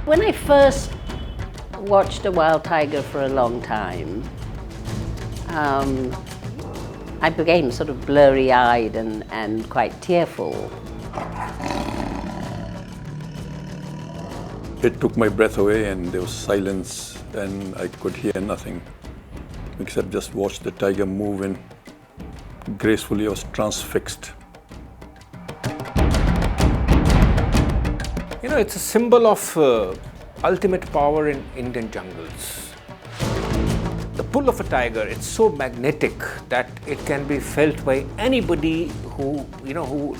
When I first watched a wild tiger for a long time, I became sort of blurry-eyed and quite tearful. It took my breath away and there was silence and I could hear nothing except just watch the tiger move and gracefully I was transfixed. You know, it's a symbol of ultimate power in Indian jungles. The pull of a tiger, it's so magnetic that it can be felt by anybody who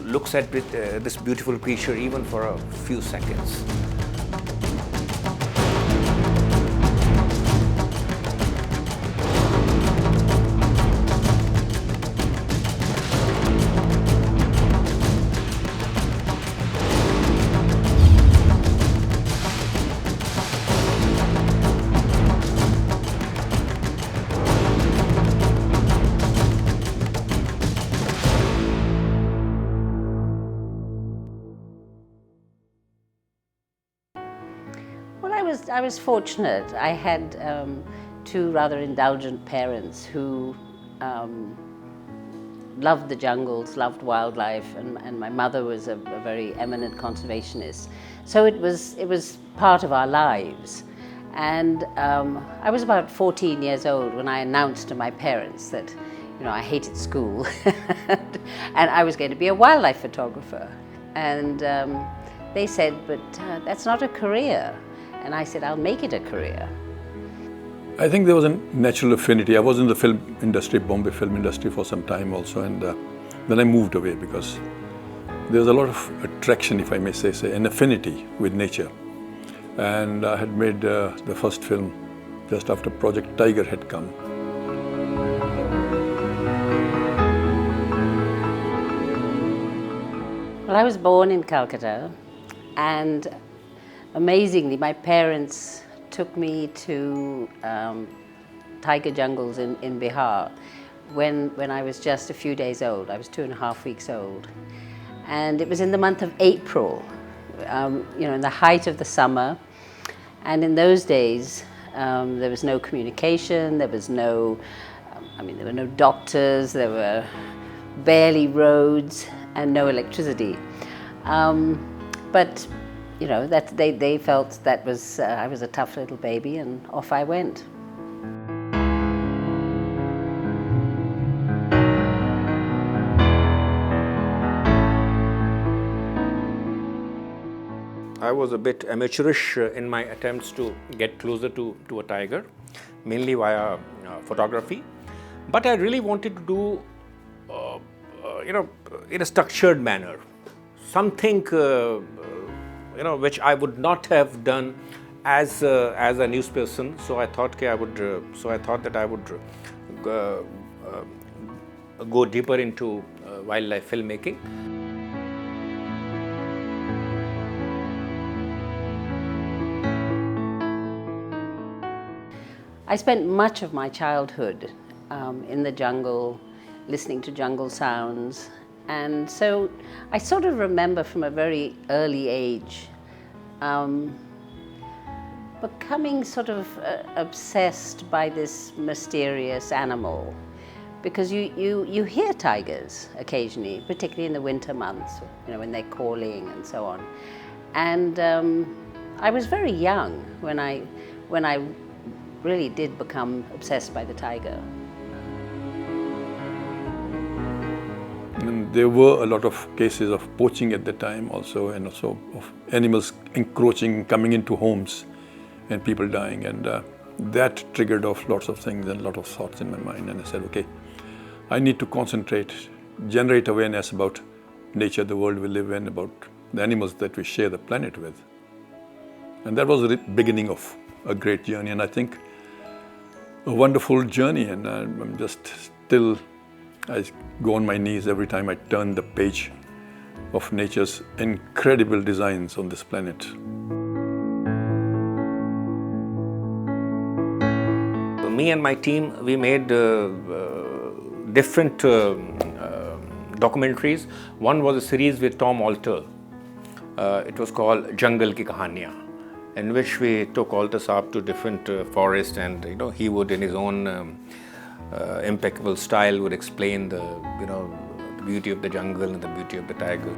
looks at this beautiful creature even for a few seconds. I was fortunate. I had two rather indulgent parents who loved the jungles, loved wildlife, and my mother was a very eminent conservationist. So it was part of our lives. And I was about 14 years old when I announced to my parents that, I hated school and I was going to be a wildlife photographer. And they said, but that's not a career. And I said, I'll make it a career. I think there was a natural affinity. I was in the film industry, Bombay film industry for some time also, and then I moved away because there was a lot of attraction, if I may say, an affinity with nature. And I had made the first film just after Project Tiger had come. Well, I was born in Calcutta, and amazingly, my parents took me to tiger jungles in Bihar when I was just a few days old. I was 2.5 weeks old. And it was in the month of April, in the height of the summer. And in those days, there was no communication, there were no doctors, there were barely roads and no electricity. But that they felt that was I was a tough little baby, and off I went. I was a bit amateurish in my attempts to get closer to a tiger, mainly via photography. But I really wanted to do, in a structured manner, something which I would not have done as a news person. So I thought that I would go deeper into wildlife filmmaking. I spent much of my childhood in the jungle, listening to jungle sounds. And so I sort of remember from a very early age becoming sort of obsessed by this mysterious animal, because you hear tigers occasionally, particularly in the winter months, when they're calling and so on. And I was very young when I really did become obsessed by the tiger. And there were a lot of cases of poaching at the time also, and also of animals encroaching, coming into homes and people dying. And that triggered off lots of things and a lot of thoughts in my mind. And I said, okay, I need to concentrate, generate awareness about nature, the world we live in, about the animals that we share the planet with. And that was the beginning of a great journey, and I think a wonderful journey. And I'm just still, I go on my knees every time I turn the page of nature's incredible designs on this planet. Me and my team, we made different documentaries. One was a series with Tom Alter. It was called Jungle Ki Kahaniyan. in which we took all the Saab to different forests, and he would, in his own impeccable style, would explain the the beauty of the jungle and the beauty of the tiger.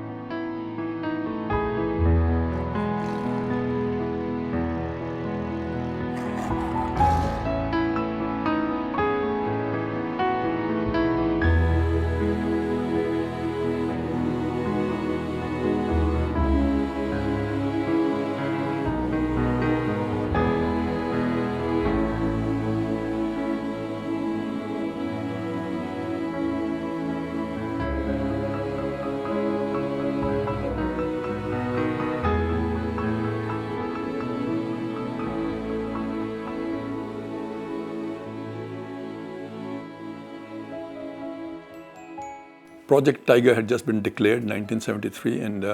Project Tiger had just been declared in 1973, and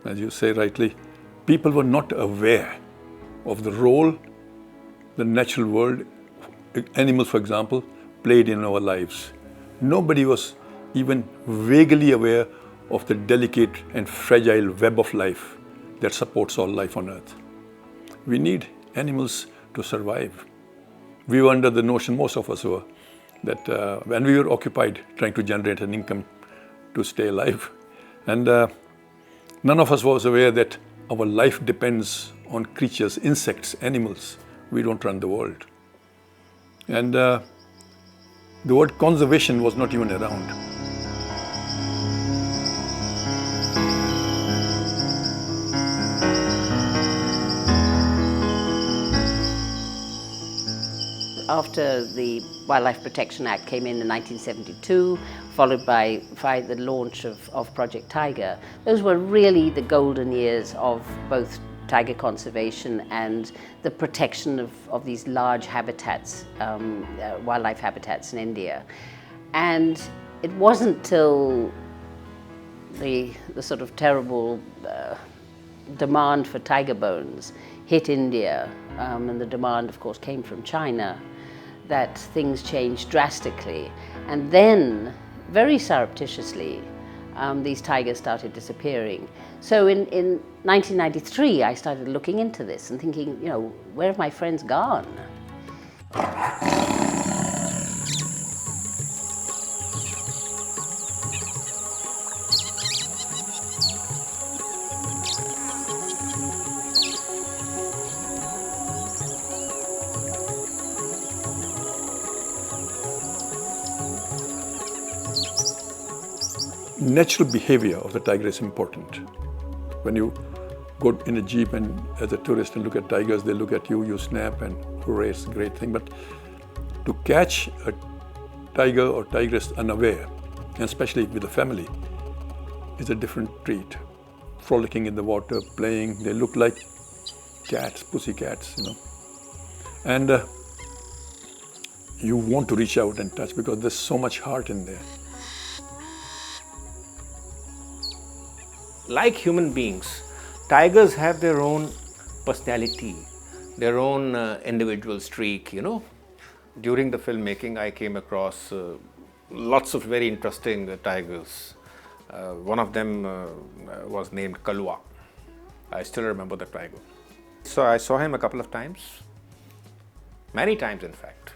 as you say rightly, people were not aware of the role the natural world, animals for example, played in our lives. Nobody was even vaguely aware of the delicate and fragile web of life that supports all life on earth. We need animals to survive. We were under the notion, most of us were, that when we were occupied trying to generate an income to stay alive, and none of us was aware that our life depends on creatures, insects, animals. We don't run the world. And the word conservation was not even around. After the Wildlife Protection Act came in 1972, followed by the launch of Project Tiger, those were really the golden years of both tiger conservation and the protection of these large habitats, wildlife habitats in India. And it wasn't till the sort of terrible demand for tiger bones hit India, and the demand of course came from China, that things changed drastically. And then, very surreptitiously, these tigers started disappearing. So in 1993, I started looking into this and thinking, where have my friends gone? Natural behavior of the tiger is important. When you go in a jeep and as a tourist and look at tigers, they look at you, you snap and hooray, it's a great thing. But to catch a tiger or tigress unaware, and especially with a family, is a different treat. Frolicking in the water, playing, they look like cats, pussy cats, And you want to reach out and touch because there's so much heart in there. Like human beings, tigers have their own personality, their own individual streak, During the filmmaking, I came across lots of very interesting tigers. One of them was named Kalwa. I still remember the tiger. So I saw him a couple of times, many times in fact.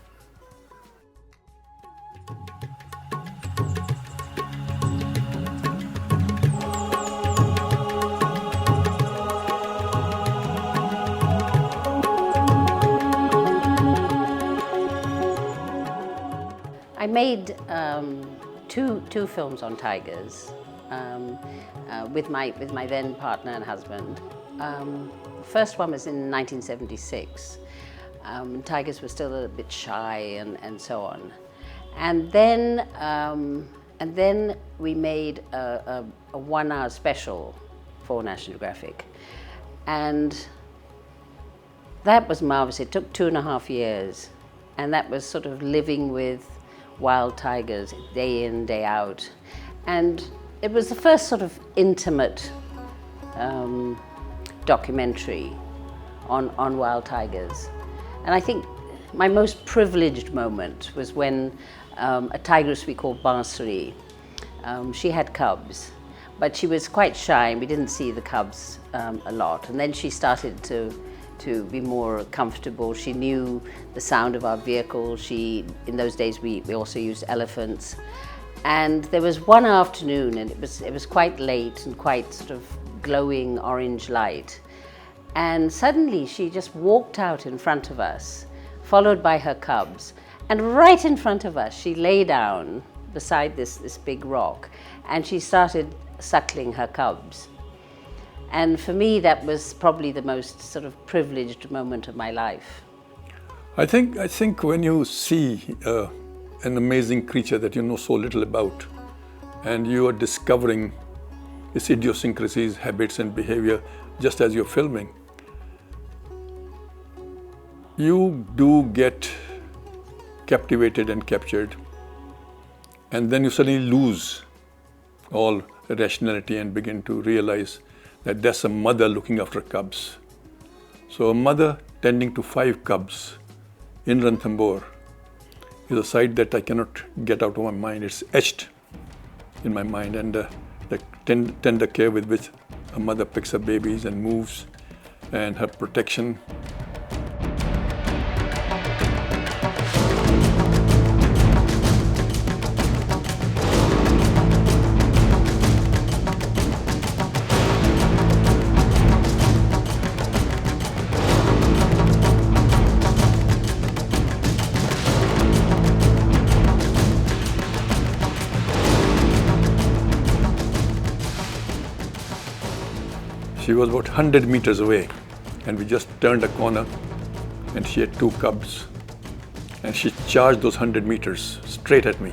I made two films on tigers with my then partner and husband. The first one was in 1976. Tigers were still a bit shy and so on. And then we made a 1-hour special for National Geographic. And that was marvelous. It took 2.5 years. And that was sort of living with wild tigers day in, day out. And it was the first sort of intimate documentary on wild tigers. And I think my most privileged moment was when a tigress we called Suri, she had cubs. but she was quite shy and we didn't see the cubs a lot. And then she started to be more comfortable. She knew the sound of our vehicle. In those days we also used elephants. And there was one afternoon, and it was quite late and quite sort of glowing orange light. And suddenly she just walked out in front of us, followed by her cubs. And right in front of us, she lay down beside this big rock, and she started suckling her cubs. And for me, that was probably the most sort of privileged moment of my life. I think when you see an amazing creature that you know so little about, and you are discovering its idiosyncrasies, habits and behavior just as you're filming, you do get captivated and captured, and then you suddenly lose all rationality and begin to realize that that's a mother looking after cubs. So a mother tending to 5 cubs in Ranthambore is a sight that I cannot get out of my mind. It's etched in my mind, and the tender care with which a mother picks up babies and moves, and her protection. She was about 100 meters away, and we just turned a corner, and she had 2 cubs, and she charged those 100 meters straight at me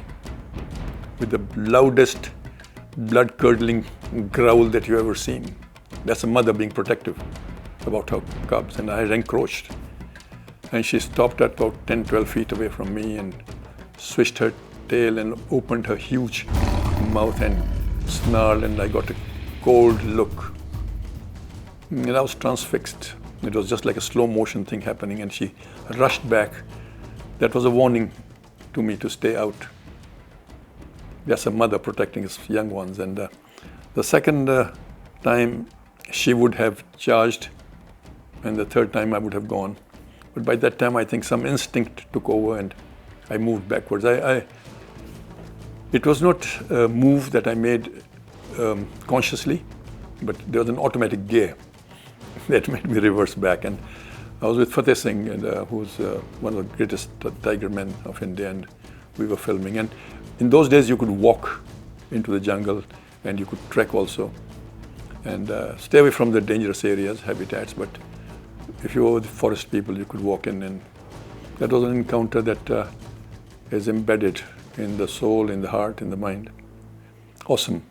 with the loudest, blood-curdling growl that you ever seen. That's a mother being protective about her cubs, and I had encroached. And she stopped at about 10, 12 feet away from me and swished her tail and opened her huge mouth and snarled, and I got a cold look. And I was transfixed. It was just like a slow motion thing happening, and she rushed back. That was a warning to me to stay out. That's a mother protecting his young ones. And the second time she would have charged, and the third time I would have gone. But by that time I think some instinct took over and I moved backwards. It was not a move that I made consciously, but there was an automatic gear that made me reverse back. And I was with Fateh Singh, who's one of the greatest tiger men of India, and we were filming. And in those days you could walk into the jungle and you could trek also, and stay away from the dangerous areas, habitats, but if you were with forest people you could walk in, and that was an encounter that is embedded in the soul, in the heart, in the mind. Awesome.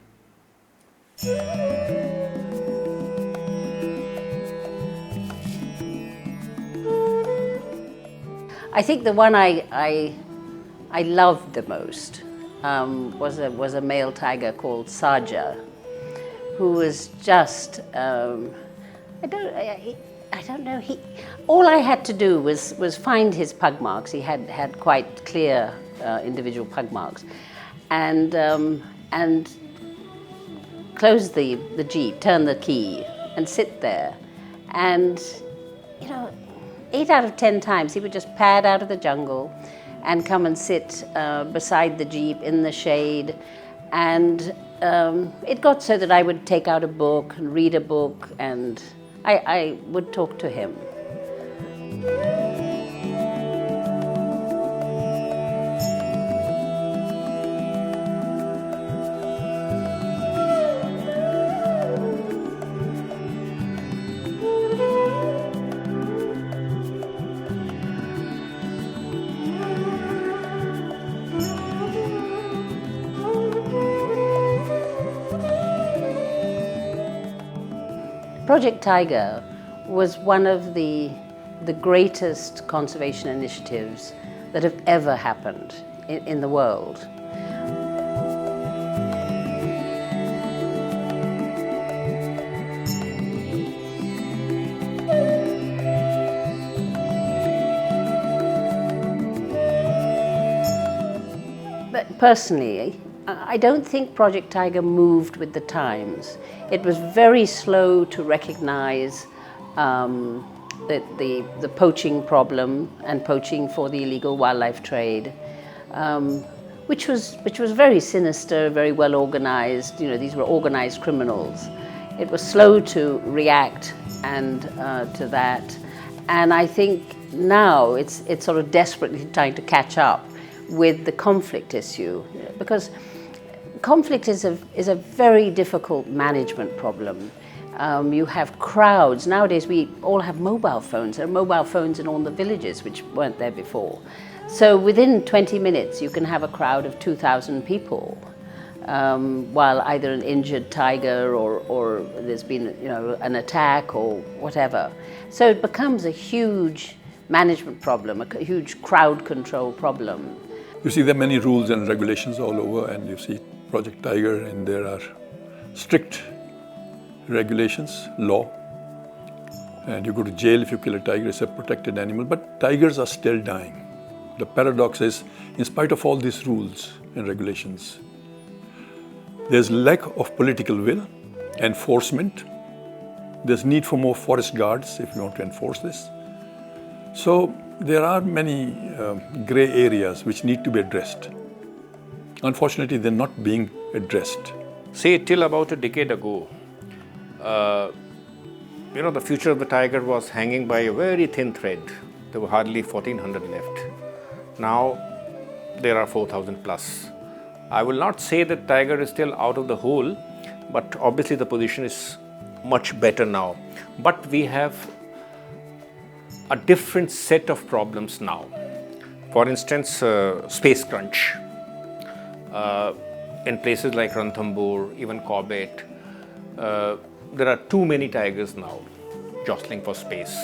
I think the one I loved the most was a male tiger called Saja, who was just I don't know. All I had to do was find his pug marks. He had quite clear individual pug marks, and close the jeep, turn the key, and sit there, and 8 out of 10 times he would just pad out of the jungle and come and sit beside the jeep in the shade. And it got so that I would take out a book and read a book, and I would talk to him. Project Tiger was one of the greatest conservation initiatives that have ever happened in the world. But personally, I don't think Project Tiger moved with the times. It was very slow to recognize the poaching problem and poaching for the illegal wildlife trade, which was very sinister, very well organized. You know, these were organized criminals. It was slow to react and to that, and I think now it's sort of desperately trying to catch up with the conflict issue, because conflict is a very difficult management problem. You have crowds. Nowadays we all have mobile phones. There are mobile phones in all the villages which weren't there before. So within 20 minutes you can have a crowd of 2,000 people, while either an injured tiger or there's been, you know, an attack or whatever. So it becomes a huge management problem, a huge crowd control problem. You see, there are many rules and regulations all over, and you see Project Tiger, and there are strict regulations, law, and you go to jail if you kill a tiger. It's a protected animal, but tigers are still dying. The paradox is, in spite of all these rules and regulations, there's lack of political will, enforcement. There's need for more forest guards if you want to enforce this. So there are many gray areas which need to be addressed. Unfortunately, they're not being addressed. Say, till about a decade ago, you know, the future of the tiger was hanging by a very thin thread. There were hardly 1,400 left. Now there are 4,000 plus. I will not say that tiger is still out of the hole, but obviously the position is much better now. But we have a different set of problems now. For instance, space crunch. In places like Ranthambore, even Corbett, there are too many tigers now jostling for space,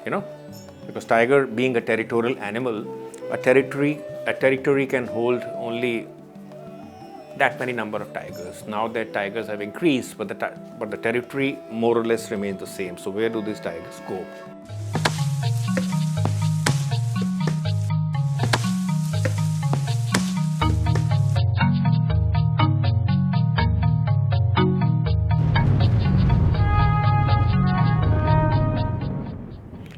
you know, because tiger being a territorial animal, a territory can hold only that many number of tigers. Now that tigers have increased, but the territory more or less remains the same. So where do these tigers go?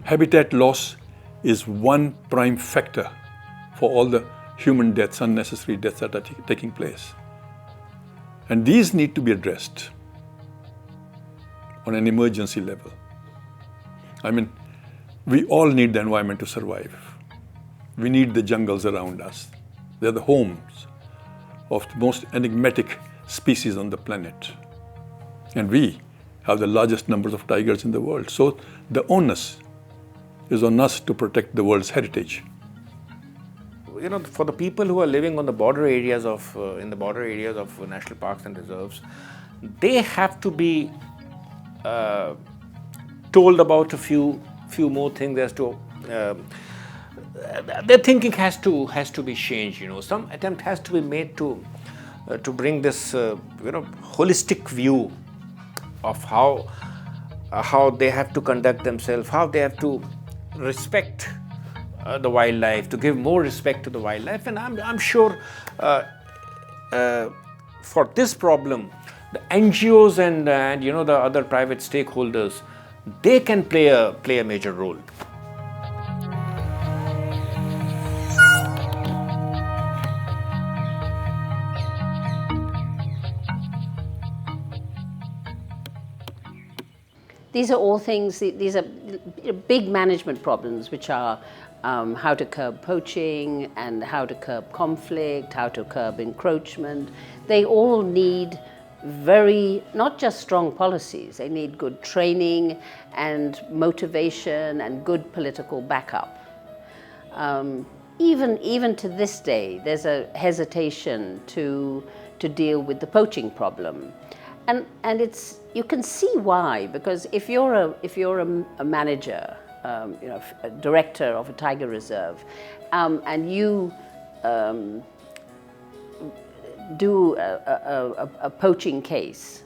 Habitat loss is one prime factor for all the human deaths, unnecessary deaths that are taking place. And these need to be addressed on an emergency level. I mean, we all need the environment to survive. We need the jungles around us. They're the homes of the most enigmatic species on the planet. And we have the largest numbers of tigers in the world. So the onus is on us to protect the world's heritage. You know, for the people who are living on the border areas of, in the border areas of national parks and reserves, they have to be told about a few more things as to, their thinking has to be changed. You know, some attempt has to be made to bring this, you know, holistic view of how they have to conduct themselves, how they have to respect the wildlife, to give more respect to the wildlife. And I'm sure for this problem, the NGOs and you know, the other private stakeholders, they can play a major role. These are all things, these are big management problems, which are how to curb poaching and how to curb conflict, how to curb encroachment. They all need not just strong policies, they need good training and motivation and good political backup. Even to this day, there's a hesitation to deal with the poaching problem. And you can see why, because if you're a manager, you know, a director of a tiger reserve, and you do a poaching case,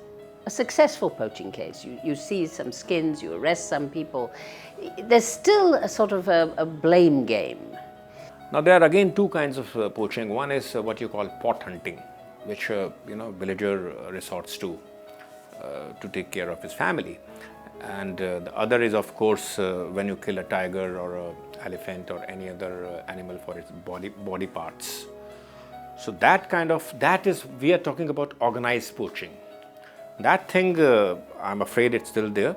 a successful poaching case, you see some skins, you arrest some people, there's still a sort of a blame game. Now there are again two kinds of poaching. One is what you call pot hunting. which villager resorts to take care of his family. And the other is, of course, when you kill a tiger or an elephant or any other animal for its body parts. So that is, we are talking about organized poaching. That thing, I'm afraid it's still there.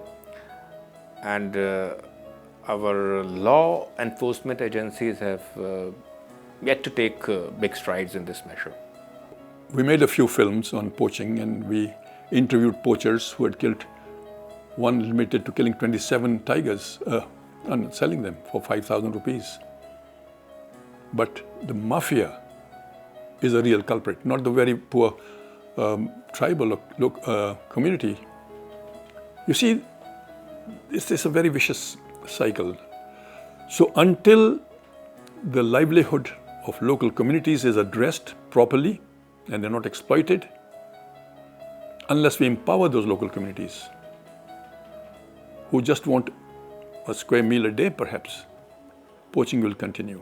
And our law enforcement agencies have yet to take big strides in this measure. We made a few films on poaching, and we interviewed poachers who had killed one limited to killing 27 tigers and selling them for 5,000 rupees. But the mafia is a real culprit, not the very poor tribal community. You see, this is a very vicious cycle. So until the livelihood of local communities is addressed properly and they're not exploited, unless we empower those local communities who just want a square meal a day perhaps, poaching will continue.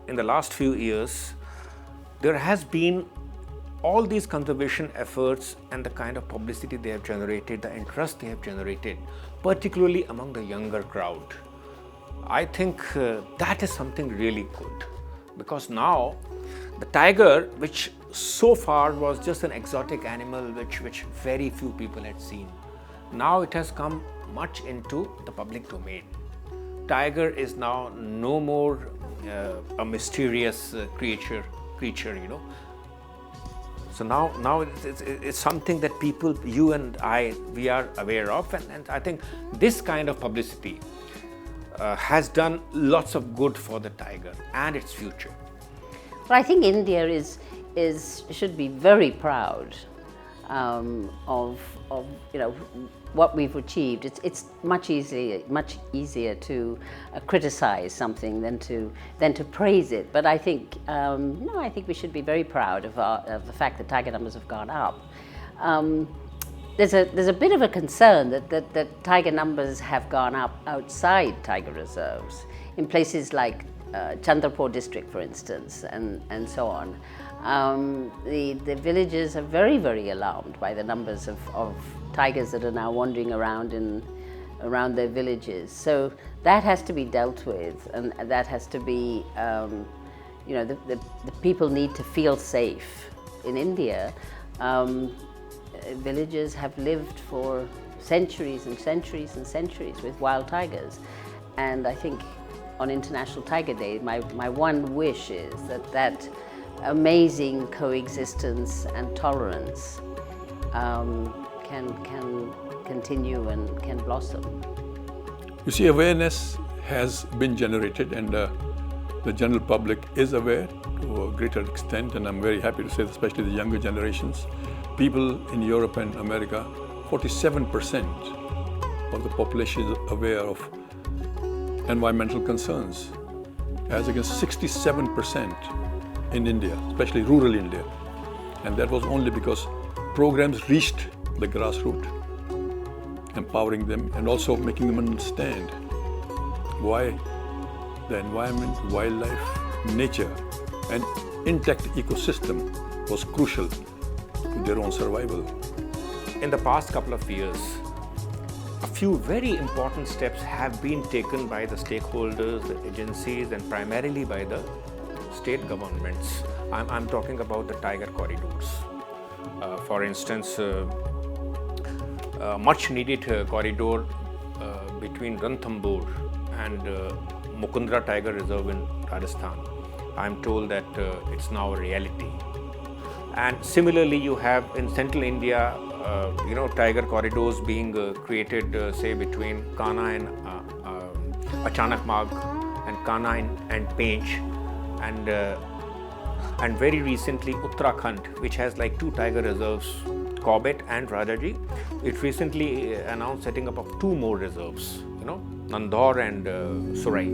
In the last few years, there has been all these conservation efforts and the kind of publicity they have generated, the interest they have generated, particularly among the younger crowd. I think that is something really good, because now the tiger, which so far was just an exotic animal which very few people had seen, now it has come much into the public domain. Tiger is now no more a mysterious creature, So now it's something that people, you and I, we are aware of, and I think this kind of publicity has done lots of good for the tiger and its future. But I think India should be very proud of what we've achieved. It's much easier to criticize something than to praise it. But I think I think we should be very proud of the fact that tiger numbers have gone up. There's a bit of a concern that tiger numbers have gone up outside tiger reserves, in places like Chandrapur district, for instance, and so on. The villagers are very, very alarmed by the numbers of tigers that are now wandering around their villages. So that has to be dealt with, and that has to be, the people need to feel safe. In India, villagers have lived for centuries and centuries and centuries with wild tigers, and I think on International Tiger Day, my one wish is that amazing coexistence and tolerance can continue and can blossom. You see, awareness has been generated, and the general public is aware to a greater extent, and I'm very happy to say, especially the younger generations. People in Europe and America, 47% of the population is aware of environmental concerns, as against 67% in India, especially rural India. And that was only because programs reached the grassroots, empowering them and also making them understand why the environment, wildlife, nature, and intact ecosystem was crucial to their own survival. In the past couple of years, a few very important steps have been taken by the stakeholders, the agencies, and primarily by the state governments. I'm talking about the tiger corridors. For instance, much needed corridor between Ranthambore and Mukundra Tiger Reserve in Rajasthan. I'm told that it's now a reality. And similarly, you have in central India, tiger corridors being created, say between Kana and Achanakmagh, and Kana and Pench, and very recently Uttarakhand, which has like 2 tiger reserves, Corbett and Rajaji. It recently announced setting up of 2 more reserves, Nandor and Suri.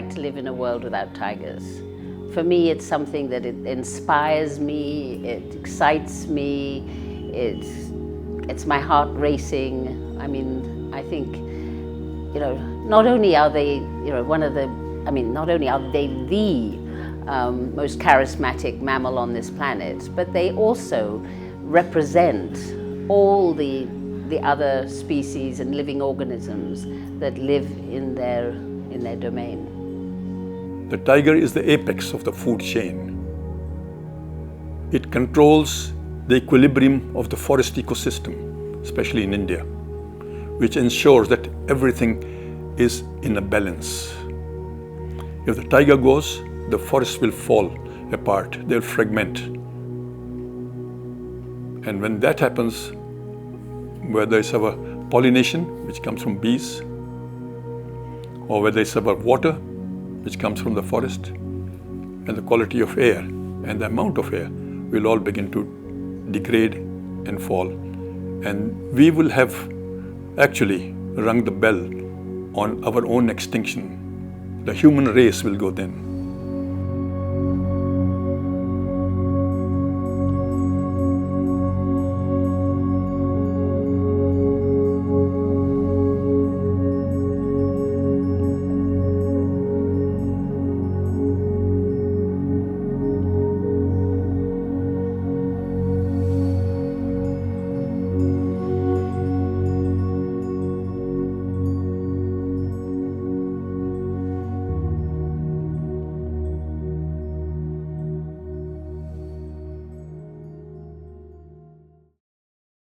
like to live in a world without tigers. For me, it's something that it inspires me, it excites me, it's my heart racing. I mean, I think, not only are they, not only are they the most charismatic mammal on this planet, but they also represent all the other species and living organisms that live in their domain. The tiger is the apex of the food chain. It controls the equilibrium of the forest ecosystem, especially in India, which ensures that everything is in a balance. If the tiger goes, the forest will fall apart, they'll fragment. And when that happens, whether it's our pollination, which comes from bees, or whether it's our water, which comes from the forest, and the quality of air and the amount of air will all begin to degrade and fall. And we will have actually rung the bell on our own extinction. The human race will go then.